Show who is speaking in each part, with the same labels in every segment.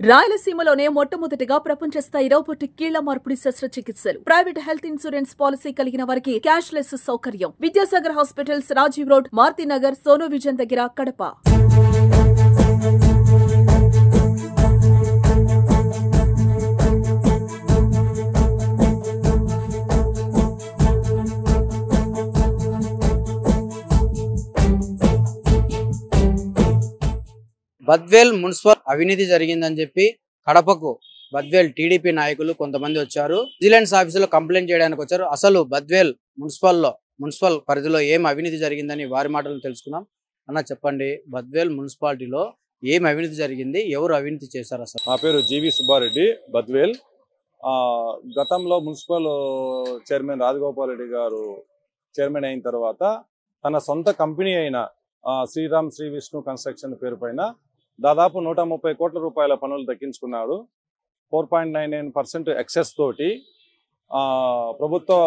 Speaker 1: రాయలసీమలోనే మొట్టమొదటిగా ప్రపంచ స్థాయి రోబోటిక్ కీళ్ల మార్పిడి శస్త్రచికిత్సలు ప్రైవేట్ హెల్త్ ఇన్సూరెన్స్ పాలసీ కలిగిన వారికి క్యాష్లెస్ సౌకర్యం. Vidyasagar hospitals, Rajiv road, Marutinagar, Sonu vision దగ్గర, కడప.
Speaker 2: బద్వేల్ మున్సిపల్ అవినీతి జరిగిందని చెప్పి కడపకు బద్వేల్ టీడీపీ నాయకులు కొంతమంది వచ్చారు. విజిలెన్స్ ఆఫీసులో కంప్లైంట్ చేయడానికి వచ్చారు. అసలు బద్వేల్ మున్సిపల్ పరిధిలో ఏం అవినీతి జరిగిందని వారి మాటలు తెలుసుకున్నాం. అన్న చెప్పండి, బద్వేల్ మున్సిపాలిటీలో ఏం అవినీతి జరిగింది, ఎవరు అవినీతి చేశారు? అసలు
Speaker 3: నా పేరు జీవి సుబ్బారెడ్డి, బద్వేల్. గతంలో మున్సిపల్ చైర్మన్ రాజగోపాల్ రెడ్డి గారు చైర్మన్ అయిన తర్వాత తన సొంత కంపెనీ అయిన శ్రీరామ్ శ్రీ విష్ణు కన్స్ట్రక్షన్ పేరు పైన దాదాపు 130 కోట్ల రూపాయల పనులు దక్కించుకున్నాడు. 4.99% ఎక్సెస్ తోటి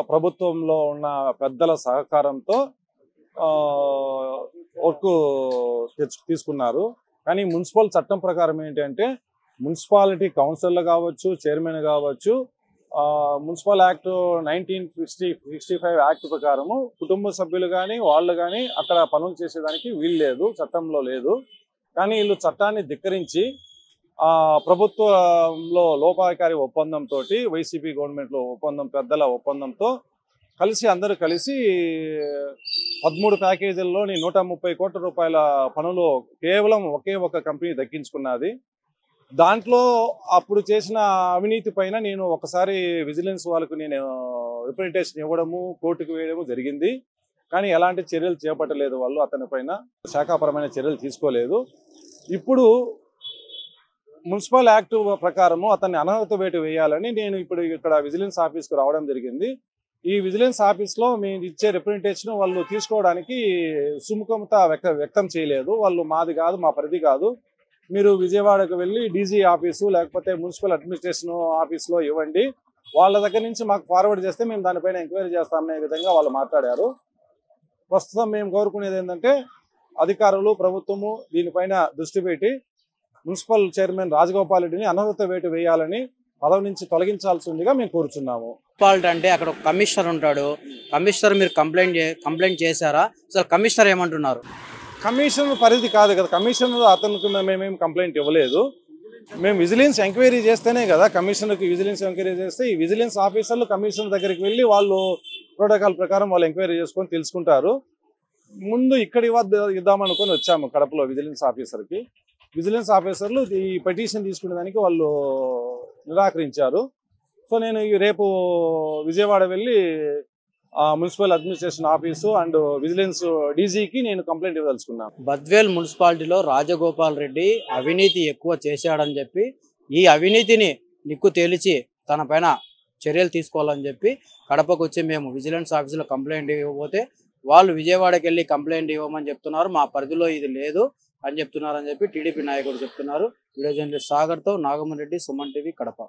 Speaker 3: ప్రభుత్వంలో ఉన్న పెద్దల సహకారంతో వర్క్ తీసుకున్నారు. కానీ మున్సిపల్ చట్టం ప్రకారం ఏంటంటే మున్సిపాలిటీ కౌన్సిలర్ కావచ్చు, చైర్మన్ కావచ్చు, మున్సిపల్ యాక్ట్ 1965 యాక్ట్ ప్రకారము కుటుంబ సభ్యులు కానీ వాళ్ళు కానీ అక్కడ పనులు చేసేదానికి వీలు లేదు, చట్టంలో లేదు. కానీ వీళ్ళు చట్టాన్ని ధిక్కరించి ప్రభుత్వంలో లోపాయకారి ఒప్పందంతో, వైసీపీ గవర్నమెంట్లో ఒప్పందం, పెద్దల ఒప్పందంతో అందరూ కలిసి 13 ప్యాకేజీల్లోని 130 కోట్ల రూపాయల పనులు కేవలం ఒకే ఒక కంపెనీ దక్కించుకున్నది. దాంట్లో అప్పుడు చేసిన అవినీతి పైన నేను ఒకసారి విజిలెన్స్ వాళ్ళకు నేను రిప్రజెంటేషన్ ఇవ్వడము, కోర్టుకు వేయడము జరిగింది. కానీ ఎలాంటి చర్యలు చేపట్టలేదు వాళ్ళు, అతని పైన శాఖాపరమైన చర్యలు తీసుకోలేదు. ఇప్పుడు మున్సిపల్ యాక్ట్ ప్రకారము అతన్ని అనర్హత వేటు వేయాలని నేను ఇప్పుడు ఇక్కడ విజిలెన్స్ ఆఫీస్కు రావడం జరిగింది. ఈ విజిలెన్స్ ఆఫీస్లో మేము ఇచ్చే రిప్రజెంటేషన్ వాళ్ళు తీసుకోవడానికి సుముఖత వ్యక్తం చేయలేదు. వాళ్ళు మాది కాదు, మా పరిధి కాదు, మీరు విజయవాడకు వెళ్ళి డీజీ ఆఫీసు లేకపోతే మున్సిపల్ అడ్మినిస్ట్రేషన్ ఆఫీస్లో ఇవ్వండి, వాళ్ళ దగ్గర నుంచి మాకు ఫార్వర్డ్ చేస్తే మేము దానిపైన ఎంక్వైరీ చేస్తామనే విధంగా వాళ్ళు మాట్లాడారు. ప్రస్తుతం మేము కోరుకునేది ఏంటంటే అధికారులు, ప్రభుత్వము దీనిపైన దృష్టి పెట్టి మున్సిపల్ చైర్మన్ రాజగోపాల్ రెడ్డిని అనర్హత వేటు వేయాలని, పదవి నుంచి తొలగించాల్సిందిగా మేము కోరుచున్నాము.
Speaker 2: మున్సిపాలిటీ అంటే అక్కడ ఒక కమిషనర్ ఉంటాడు. కమిషనర్ మీరు కంప్లైంట్ చేశారా? అసలు కమిషనర్ ఏమంటున్నారు?
Speaker 3: కమిషనర్ పరిధి కాదు కదా, కమిషనర్ అతనికి మేమేం కంప్లైంట్ ఇవ్వలేదు. మేము విజిలెన్స్ ఎంక్వైరీ చేస్తేనే కదా కమిషనర్కి విజిలెన్స్ ఎంక్వైరీ చేస్తే ఈ విజిలెన్స్ ఆఫీసర్లు కమిషనర్ దగ్గరికి వెళ్ళి వాళ్ళు ప్రోటోకాల్ ప్రకారం వాళ్ళు ఎంక్వైరీ చేసుకొని తెలుసుకుంటారు. ముందు ఇక్కడి వద్ద ఇద్దామనుకొని వచ్చాము కడపలో విజిలెన్స్ ఆఫీసర్కి. విజిలెన్స్ ఆఫీసర్లు ఈ పిటిషన్ తీసుకునే దానికి వాళ్ళు నిరాకరించారు. సో నేను రేపు విజయవాడ వెళ్ళి municipal administration office and vigilance డీజీకి నేను కంప్లైంట్ ఇవ్వదలుచుకున్నాను.
Speaker 2: బద్వేల్ మున్సిపాలిటీలో రాజగోపాల్ రెడ్డి అవినీతి ఎక్కువ చేశాడని చెప్పి, ఈ అవినీతిని నిక్కు తేల్చి తన పైన చర్యలు తీసుకోవాలని చెప్పి కడపకు వచ్చి మేము విజిలెన్స్ ఆఫీసులో కంప్లైంట్ ఇవ్వకపోతే వాళ్ళు విజయవాడకి వెళ్ళి కంప్లైంట్ ఇవ్వమని చెప్తున్నారు. మా పరిధిలో ఇది లేదు అని చెప్తున్నారని చెప్పి టీడీపీ నాయకుడు చెప్తున్నారు. Video journalist సాగర్తో నాగమన్ Reddy, Suman TV, Kadapa.